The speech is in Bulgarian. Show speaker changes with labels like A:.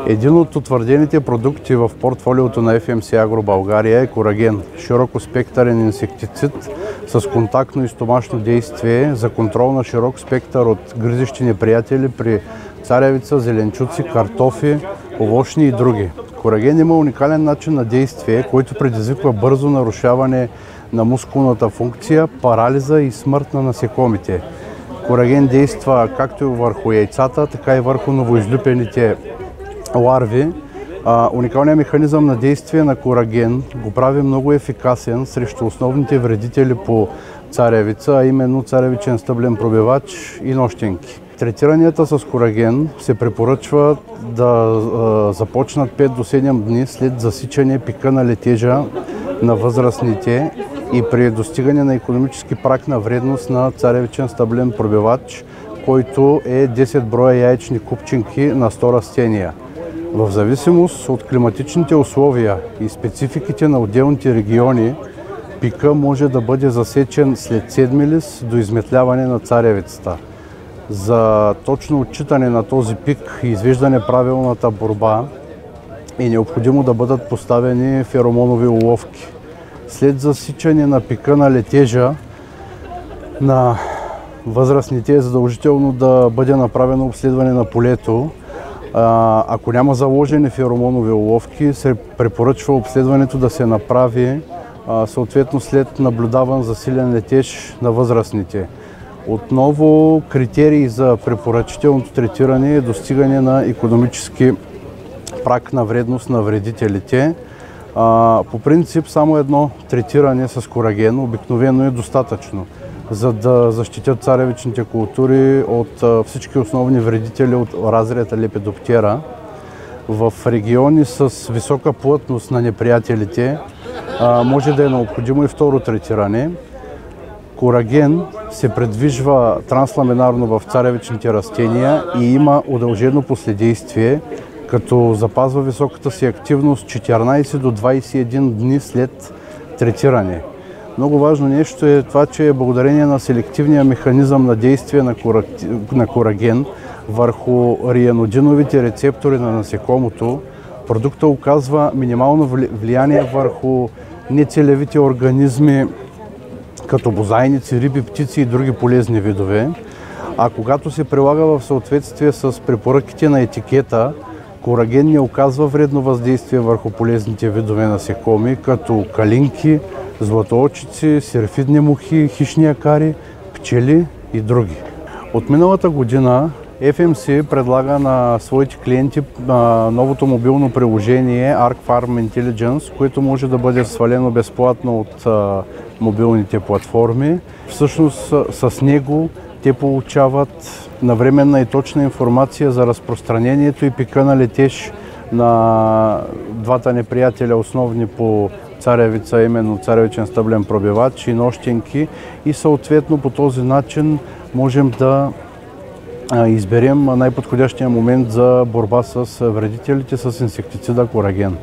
A: Един от утвърдените продукти в портфолиото на FMC Agro България е Кораген, широкоспектърен инсектицид с контактно и стомашно действие за контрол на широк спектър от гризещи неприятели при царевица, зеленчуци, картофи, овощни и други. Кораген има уникален начин на действие, който предизвиква бързо нарушаване на мускулната функция, парализа и смърт на насекомите. Кораген действа както върху яйцата, така и върху новоизлюпените ларви. Уникалният механизъм на действие на Кораген го прави много ефикасен срещу основните вредители по царевица, а именно царевичен стъблен пробивач и нощенки. Третиранията с Кораген се препоръчва да започнат 5 до 7 дни след засичане пика на летежа на възрастните и при достигане на икономически праг на вредност на царевичен стъблен пробивач, който е 10 броя яйчни купчинки на 100 растения. В зависимост от климатичните условия и спецификите на отделните региони, пика може да бъде засечен след седмилис до изметляване на царевицата. За точно отчитане на този пик и извеждане правилната борба е необходимо да бъдат поставени феромонови уловки. След засичане на пика на летежа на възрастните е задължително да бъде направено обследване на полето. Ако няма заложени феромонови уловки, се препоръчва обследването да се направи съответно след наблюдаван засилен летеж на възрастните. Отново критерий за препоръчителното третиране е достигане на икономически праг на вредност на вредителите. По принцип само едно третиране с Кораген обикновено е достатъчно, за да защитят царевичните култури от всички основни вредители от разред Лепидоптера. В региони с висока плътност на неприятелите може да е необходимо и второ третиране. Кораген се предвижва трансламинарно в царевичните растения и има удължено последействие, като запазва високата си активност 14 до 21 дни след третиране. Много важно нещо е това, че благодарение на селективния механизъм на действие на Кораген върху рианодиновите рецептори на насекомото, продукта оказва минимално влияние върху нецелевите организми, като бозайници, риби, птици и други полезни видове. А когато се прилага в съответствие с препоръките на етикета, Кораген не оказва вредно въздействие върху полезните видове насекоми, като калинки, златоочици, серфидни мухи, хищни акари, пчели и други. От миналата година FMC предлага на своите клиенти новото мобилно приложение Arc Farm Intelligence, което може да бъде свалено безплатно от мобилните платформи. Всъщност с него те получават навременна и точна информация за разпространението и пика на летеж на двата неприятеля, основни по царевица, именно царевичен стъблен пробивач и нощенки, и съответно по този начин можем да изберем най-подходящия момент за борба с вредителите с инсектицида Кораген.